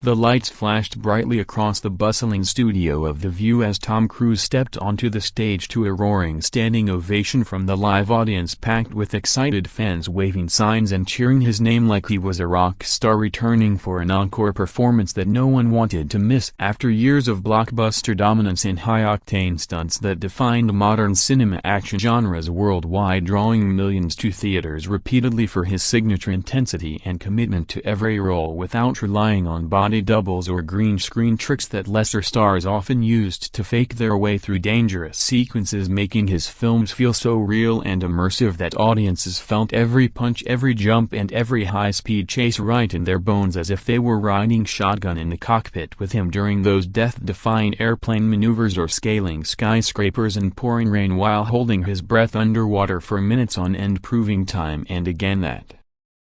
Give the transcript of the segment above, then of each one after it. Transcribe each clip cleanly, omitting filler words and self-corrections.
The lights flashed brightly across the bustling studio of The View as Tom Cruise stepped onto the stage to a roaring standing ovation from the live audience packed with excited fans waving signs and cheering his name like he was a rock star returning for an encore performance that no one wanted to miss. After years of blockbuster dominance and high-octane stunts that defined modern cinema action genres worldwide, drawing millions to theaters repeatedly for his signature intensity and commitment to every role without relying on body doubles or green screen tricks that lesser stars often used to fake their way through dangerous sequences, making his films feel so real and immersive that audiences felt every punch, every jump and every high-speed chase right in their bones, as if they were riding shotgun in the cockpit with him during those death-defying airplane maneuvers or scaling skyscrapers in pouring rain while holding his breath underwater for minutes on end, proving time and again that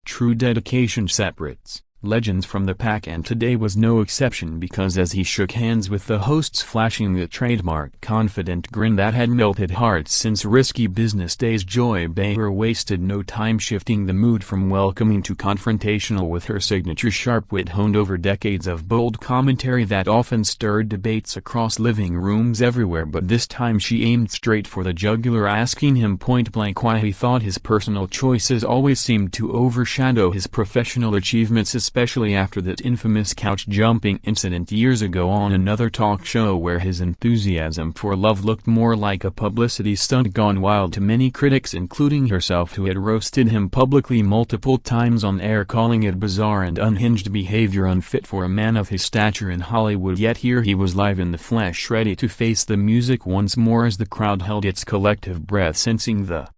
true dedication separates legends from the pack, and today was no exception, because as he shook hands with the hosts flashing the trademark confident grin that had melted hearts since Risky Business days, Joy Behar wasted no time shifting the mood from welcoming to confrontational with her signature sharp wit honed over decades of bold commentary that often stirred debates across living rooms everywhere. But this time she aimed straight for the jugular, asking him point-blank why he thought his personal choices always seemed to overshadow his professional achievements, especially after that infamous couch-jumping incident years ago on another talk show where his enthusiasm for love looked more like a publicity stunt gone wild to many critics, including herself, who had roasted him publicly multiple times on air, calling it bizarre and unhinged behavior unfit for a man of his stature in Hollywood. Yet here he was live in the flesh, ready to face the music once more as the crowd held its collective breath, sensing the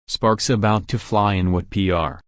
sparks about to fly in what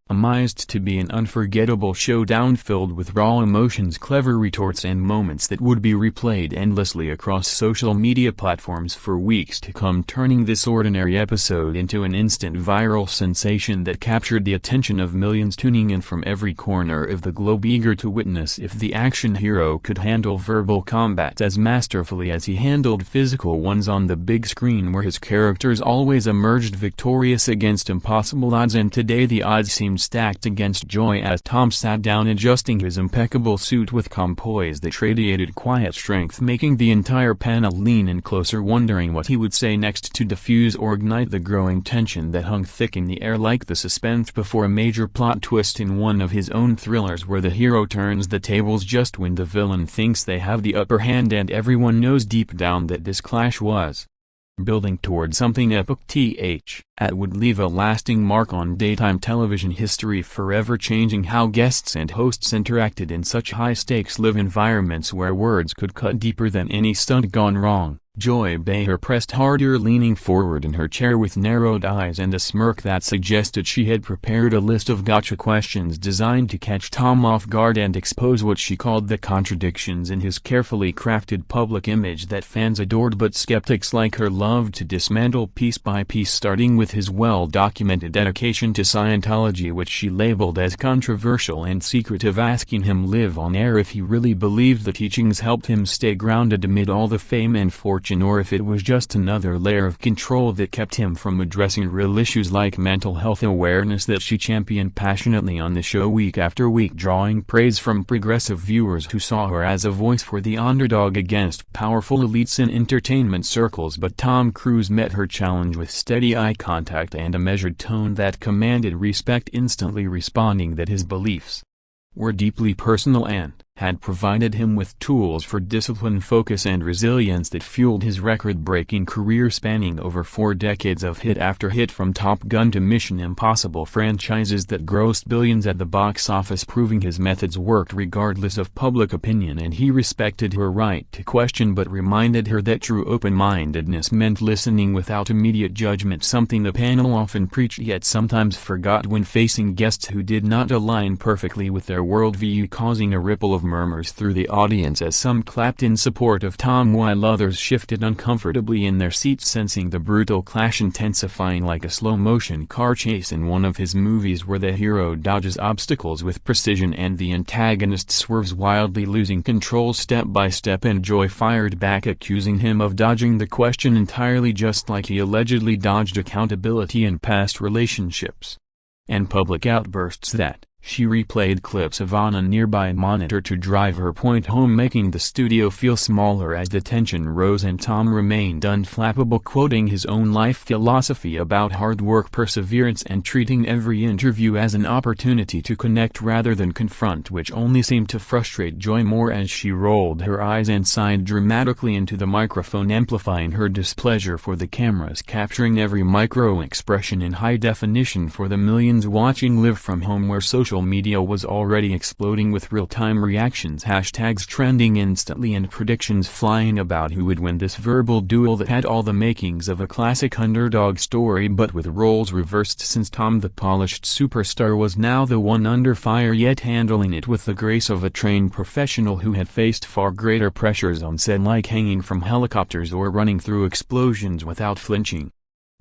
promised to be an unforgettable showdown filled with raw emotions, clever retorts and moments that would be replayed endlessly across social media platforms for weeks to come, turning this ordinary episode into an instant viral sensation that captured the attention of millions tuning in from every corner of the globe, eager to witness if the action hero could handle verbal combat as masterfully as he handled physical ones on the big screen, where his characters always emerged victorious against impossible odds. And today the odds seemed stacked against Joy as Tom sat down adjusting his impeccable suit with compoise that radiated quiet strength, making the entire panel lean in closer, wondering what he would say next to diffuse or ignite the growing tension that hung thick in the air, like the suspense before a major plot twist in one of his own thrillers where the hero turns the tables just when the villain thinks they have the upper hand, and everyone knows deep down that this clash was building toward something epic that would leave a lasting mark on daytime television history, forever changing how guests and hosts interacted in such high-stakes live environments where words could cut deeper than any stunt gone wrong. Joy Behar pressed harder, leaning forward in her chair with narrowed eyes and a smirk that suggested she had prepared a list of gotcha questions designed to catch Tom off guard and expose what she called the contradictions in his carefully crafted public image that fans adored but skeptics like her loved to dismantle piece by piece, starting with his well-documented dedication to Scientology, which she labeled as controversial and secretive, asking him live on air if he really believed the teachings helped him stay grounded amid all the fame and fortune, or if it was just another layer of control that kept him from addressing real issues like mental health awareness that she championed passionately on the show week after week, drawing praise from progressive viewers who saw her as a voice for the underdog against powerful elites in entertainment circles. But Tom Cruise met her challenge with steady eye contact and a measured tone that commanded respect, instantly responding that his beliefs were deeply personal and had provided him with tools for discipline, focus and resilience that fueled his record-breaking career spanning over 4 decades of hit after hit, from Top Gun to Mission Impossible franchises that grossed billions at the box office, proving his methods worked regardless of public opinion. And he respected her right to question but reminded her that true open-mindedness meant listening without immediate judgment, something the panel often preached yet sometimes forgot when facing guests who did not align perfectly with their worldview, causing a ripple of murmurs through the audience as some clapped in support of Tom while others shifted uncomfortably in their seats, sensing the brutal clash intensifying like a slow-motion car chase in one of his movies where the hero dodges obstacles with precision and the antagonist swerves wildly, losing control step by step, and Joy fired back, accusing him of dodging the question entirely, just like he allegedly dodged accountability in past relationships and public outbursts that She replayed clips of on a nearby monitor to drive her point home, making the studio feel smaller as the tension rose and Tom remained unflappable, quoting his own life philosophy about hard work, perseverance and treating every interview as an opportunity to connect rather than confront, which only seemed to frustrate Joy more as she rolled her eyes and sighed dramatically into the microphone, amplifying her displeasure for the cameras capturing every micro-expression in high definition for the millions watching live from home, where social media was already exploding with real-time reactions, hashtags trending instantly and predictions flying about who would win this verbal duel that had all the makings of a classic underdog story but with roles reversed, since Tom the polished superstar was now the one under fire, yet handling it with the grace of a trained professional who had faced far greater pressures on set, like hanging from helicopters or running through explosions without flinching.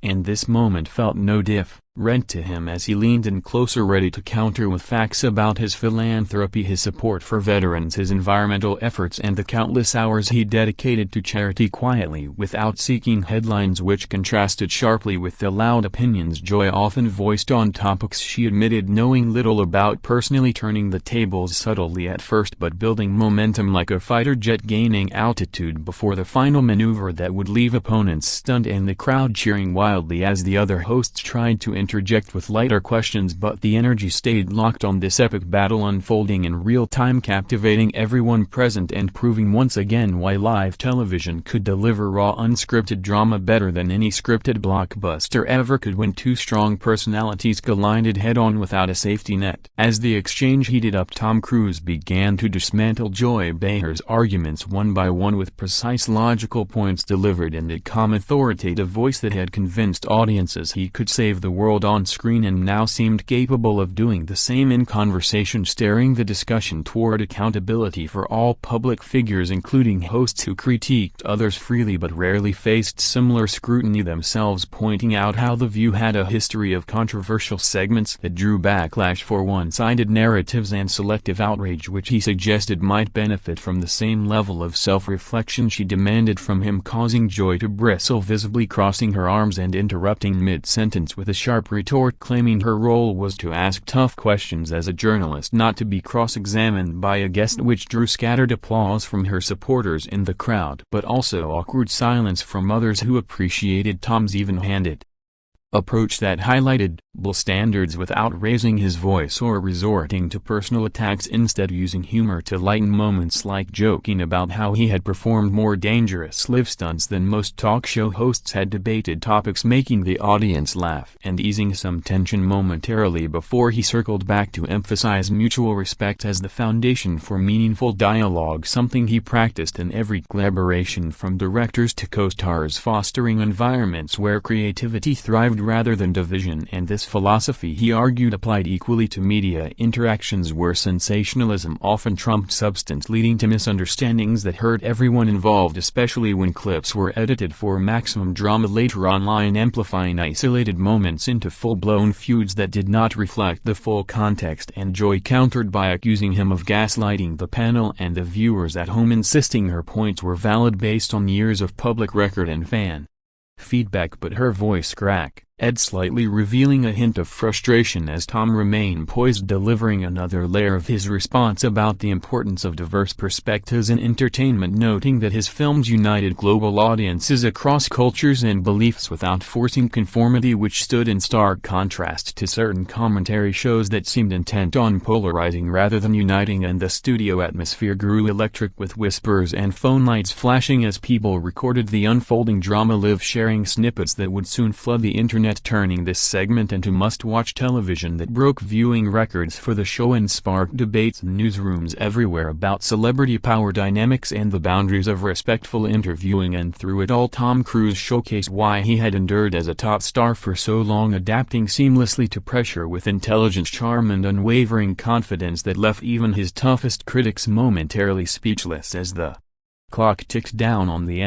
And this moment felt no different to him as he leaned in closer, ready to counter with facts about his philanthropy, his support for veterans, his environmental efforts and the countless hours he dedicated to charity, quietly without seeking headlines, which contrasted sharply with the loud opinions Joy often voiced on topics she admitted knowing little about personally, turning the tables subtly at first but building momentum like a fighter jet gaining altitude before the final maneuver that would leave opponents stunned and the crowd cheering wildly as the other hosts tried to interject with lighter questions, but the energy stayed locked on this epic battle unfolding in real time, captivating everyone present and proving once again why live television could deliver raw unscripted drama better than any scripted blockbuster ever could, when two strong personalities collided head-on without a safety net. As the exchange heated up, Tom Cruise began to dismantle Joy Behar's arguments one by one with precise logical points delivered in the calm, authoritative voice that had convinced audiences he could save the world on screen and now seemed capable of doing the same in conversation, steering the discussion toward accountability for all public figures, including hosts who critiqued others freely but rarely faced similar scrutiny themselves, pointing out how The View had a history of controversial segments that drew backlash for one-sided narratives and selective outrage, which he suggested might benefit from the same level of self-reflection she demanded from him, causing Joy to bristle, visibly crossing her arms and interrupting mid-sentence with a sharp retort, claiming her role was to ask tough questions as a journalist, not to be cross-examined by a guest, which drew scattered applause from her supporters in the crowd, but also awkward silence from others who appreciated Tom's even-handed approach that highlighted double standards without raising his voice or resorting to personal attacks, instead using humor to lighten moments, like joking about how he had performed more dangerous live stunts than most talk show hosts, had debated topics making the audience laugh, and easing some tension momentarily before he circled back to emphasize mutual respect as the foundation for meaningful dialogue, something he practiced in every collaboration from directors to co-stars, fostering environments where creativity thrived rather than division. And this philosophy, he argued, applied equally to media interactions where sensationalism often trumped substance, leading to misunderstandings that hurt everyone involved, especially when clips were edited for maximum drama later online, amplifying isolated moments into full-blown feuds that did not reflect the full context. And Joy countered by accusing him of gaslighting the panel and the viewers at home, insisting her points were valid based on years of public record and fan feedback, but her voice cracked, slightly revealing a hint of frustration as Tom remained poised, delivering another layer of his response about the importance of diverse perspectives in entertainment, noting that his films united global audiences across cultures and beliefs without forcing conformity, which stood in stark contrast to certain commentary shows that seemed intent on polarizing rather than uniting. And the studio atmosphere grew electric, with whispers and phone lights flashing as people recorded the unfolding drama, live sharing snippets that would soon flood the internet, turning this segment into must-watch television that broke viewing records for the show and sparked debates in newsrooms everywhere about celebrity power dynamics and the boundaries of respectful interviewing. And through it all, Tom Cruise showcased why he had endured as a top star for so long, adapting seamlessly to pressure with intelligence, charm and unwavering confidence that left even his toughest critics momentarily speechless as the clock ticked down on the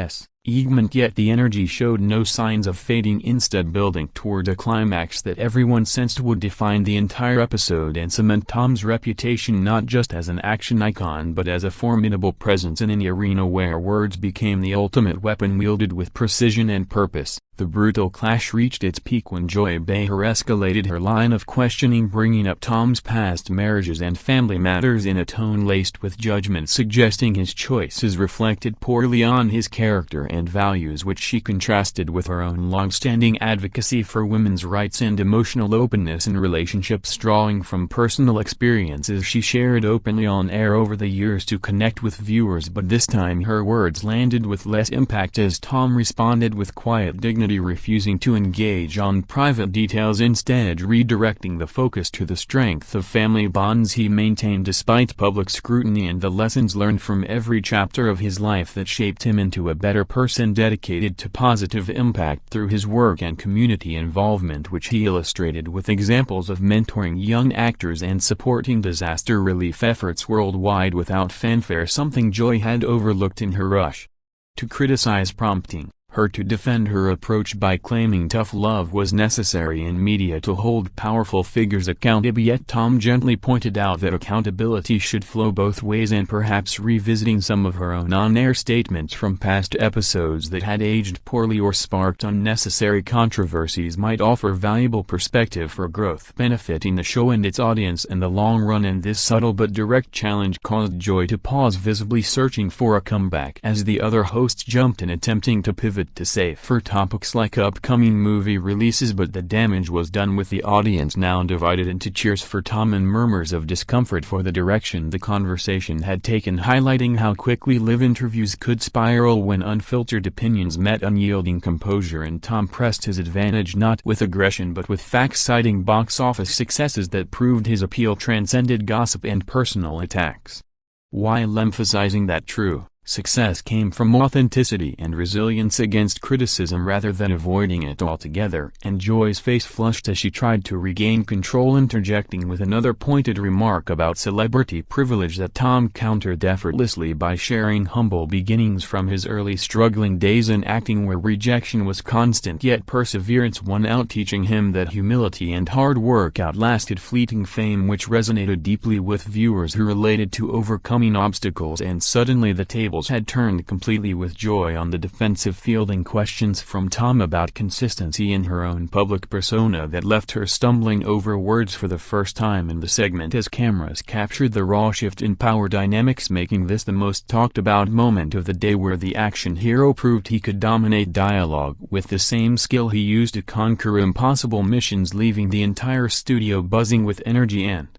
Yet the energy showed no signs of fading, instead building toward a climax that everyone sensed would define the entire episode and cement Tom's reputation not just as an action icon but as a formidable presence in an arena where words became the ultimate weapon wielded with precision and purpose. The brutal clash reached its peak when Joy Behar escalated her line of questioning, bringing up Tom's past marriages and family matters in a tone laced with judgment, suggesting his choices reflected poorly on his character and values, which she contrasted with her own long-standing advocacy for women's rights and emotional openness in relationships. Drawing from personal experiences she shared openly on air over the years to connect with viewers, but this time her words landed with less impact as Tom responded with quiet dignity, refusing to engage on private details, instead redirecting the focus to the strength of family bonds he maintained despite public scrutiny and the lessons learned from every chapter of his life that shaped him into a better person dedicated to positive impact through his work and community involvement, which he illustrated with examples of mentoring young actors and supporting disaster relief efforts worldwide without fanfare, something Joy had overlooked in her rush to criticize, prompting her to defend her approach by claiming tough love was necessary in media to hold powerful figures accountable. Yet Tom gently pointed out that accountability should flow both ways, and perhaps revisiting some of her own on-air statements from past episodes that had aged poorly or sparked unnecessary controversies might offer valuable perspective for growth, benefiting the show and its audience in the long run. And this subtle but direct challenge caused Joy to pause, visibly searching for a comeback as the other hosts jumped in, attempting to pivot to safer topics like upcoming movie releases, but the damage was done, with the audience now divided into cheers for Tom and murmurs of discomfort for the direction the conversation had taken, highlighting how quickly live interviews could spiral when unfiltered opinions met unyielding composure. And Tom pressed his advantage not with aggression but with facts, citing box office successes that proved his appeal transcended gossip and personal attacks, while emphasizing that true success came from authenticity and resilience against criticism rather than avoiding it altogether. And Joy's face flushed as she tried to regain control, interjecting with another pointed remark about celebrity privilege that Tom countered effortlessly by sharing humble beginnings from his early struggling days in acting, where rejection was constant yet perseverance won out, teaching him that humility and hard work outlasted fleeting fame, which resonated deeply with viewers who related to overcoming obstacles. And suddenly the table had turned completely, with Joy on the defensive, fielding questions from Tom about consistency in her own public persona that left her stumbling over words for the first time in the segment as cameras captured the raw shift in power dynamics, making this the most talked about moment of the day, where the action hero proved he could dominate dialogue with the same skill he used to conquer impossible missions, leaving the entire studio buzzing with energy and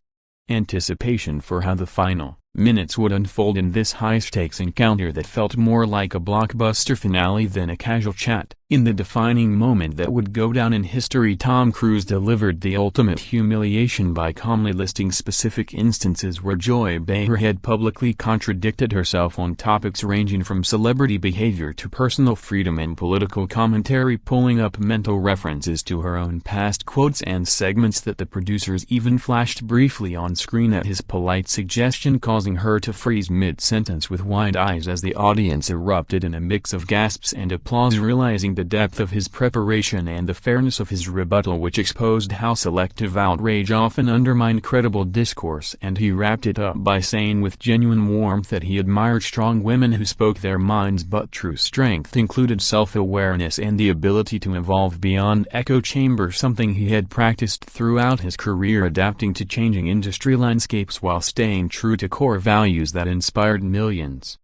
anticipation for how the final minutes would unfold in this high-stakes encounter that felt more like a blockbuster finale than a casual chat. In the defining moment that would go down in history, Tom Cruise delivered the ultimate humiliation by calmly listing specific instances where Joy Behar had publicly contradicted herself on topics ranging from celebrity behavior to personal freedom and political commentary, pulling up mental references to her own past quotes and segments that the producers even flashed briefly on screen at his polite suggestion, causing her to freeze mid-sentence with wide eyes as the audience erupted in a mix of gasps and applause, realizing the depth of his preparation and the fairness of his rebuttal, which exposed how selective outrage often undermined credible discourse. And he wrapped it up by saying with genuine warmth that he admired strong women who spoke their minds, but true strength included self-awareness and the ability to evolve beyond echo chambers, something he had practiced throughout his career, adapting to changing industry landscapes while staying true to core values that inspired millions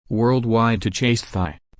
worldwide to chase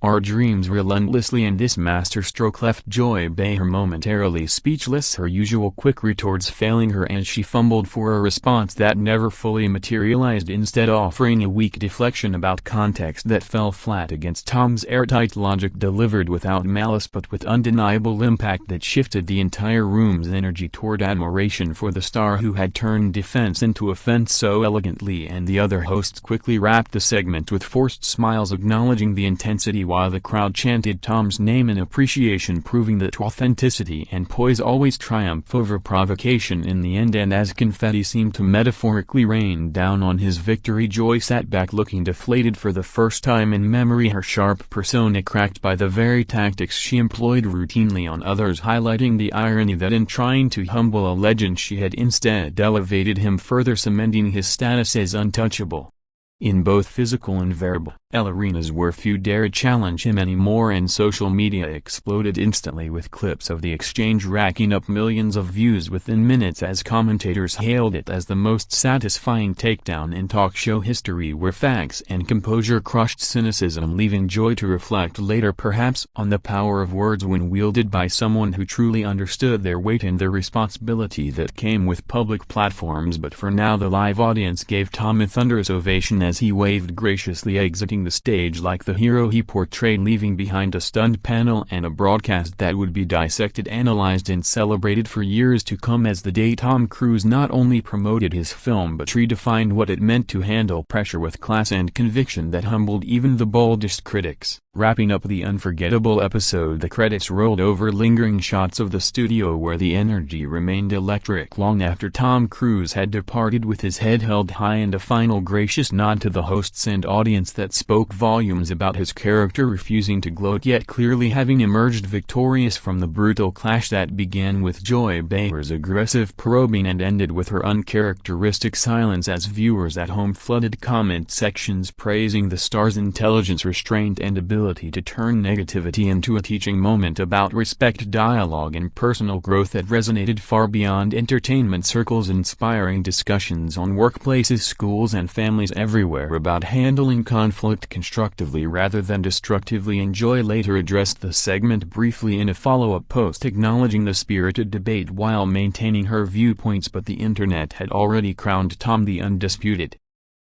our dreams relentlessly. And this masterstroke left Joy Behar momentarily speechless, her usual quick retorts failing her as she fumbled for a response that never fully materialized, instead offering a weak deflection about context that fell flat against Tom's airtight logic, delivered without malice but with undeniable impact that shifted the entire room's energy toward admiration for the star who had turned defense into offense so elegantly. And the other hosts quickly wrapped the segment with forced smiles, acknowledging the intensity while the crowd chanted Tom's name in appreciation, proving that authenticity and poise always triumph over provocation in the end. And as confetti seemed to metaphorically rain down on his victory, Joy sat back looking deflated for the first time in memory, her sharp persona cracked by the very tactics she employed routinely on others, highlighting the irony that in trying to humble a legend she had instead elevated him, further cementing his status as untouchable in both physical and verbal arenas where few dared challenge him anymore. And social media exploded instantly with clips of the exchange racking up millions of views within minutes, as commentators hailed it as the most satisfying takedown in talk show history, where facts and composure crushed cynicism, leaving Joy to reflect later perhaps on the power of words when wielded by someone who truly understood their weight and the responsibility that came with public platforms. But for now the live audience gave Tom a thunderous ovation as he waved graciously, exiting the stage like the hero he portrayed, leaving behind a stunned panel and a broadcast that would be dissected, analyzed and celebrated for years to come. As the day Tom Cruise not only promoted his film but redefined what it meant to handle pressure with class and conviction that humbled even the boldest critics. Wrapping up the unforgettable episode, the credits rolled over, lingering shots of the studio where the energy remained electric long after Tom Cruise had departed, with his head held high, and a final gracious nod to the hosts and audience that spoke volumes about his character refusing to gloat, yet clearly having emerged victorious from the brutal clash that began with Joy Behar's aggressive probing and ended with her uncharacteristic silence, as viewers at home flooded comment sections praising the star's intelligence, restraint and ability to turn negativity into a teaching moment about respect, dialogue and personal growth that resonated far beyond entertainment circles, inspiring discussions on workplaces, schools and families everywhere about handling conflict constructively rather than destructively. And Joy later addressed the segment briefly in a follow-up post, acknowledging the spirited debate while maintaining her viewpoints, but the internet had already crowned Tom the undisputed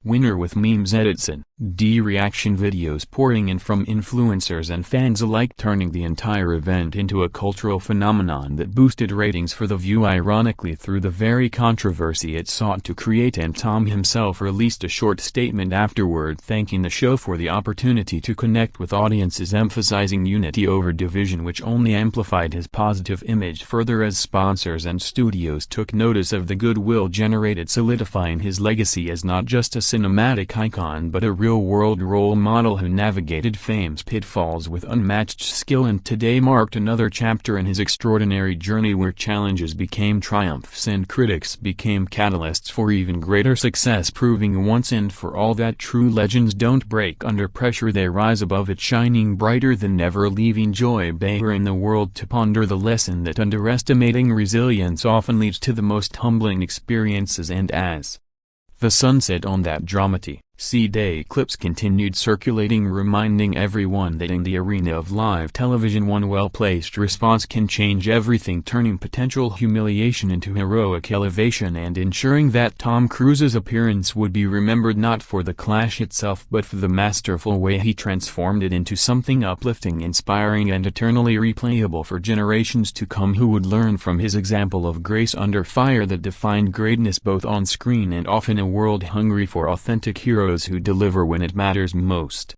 winner, with memes, edits and reaction videos pouring in from influencers and fans alike, turning the entire event into a cultural phenomenon that boosted ratings for The View, ironically through the very controversy it sought to create. And Tom himself released a short statement afterward thanking the show for the opportunity to connect with audiences, emphasizing unity over division, which only amplified his positive image further as sponsors and studios took notice of the goodwill generated, solidifying his legacy as not just a cinematic icon but a real-world role model who navigated fame's pitfalls with unmatched skill. And today marked another chapter in his extraordinary journey, where challenges became triumphs and critics became catalysts for even greater success, proving once and for all that true legends don't break under pressure, they rise above it, shining brighter than ever, leaving Joy Behar in the world to ponder the lesson that underestimating resilience often leads to the most humbling experiences. And as the sun set on that dramatized day, clips continued circulating, reminding everyone that in the arena of live television one well-placed response can change everything, turning potential humiliation into heroic elevation and ensuring that Tom Cruise's appearance would be remembered not for the clash itself but for the masterful way he transformed it into something uplifting, inspiring and eternally replayable for generations to come, who would learn from his example of grace under fire that defined greatness both on screen and off in a world hungry for authentic heroes who deliver when it matters most.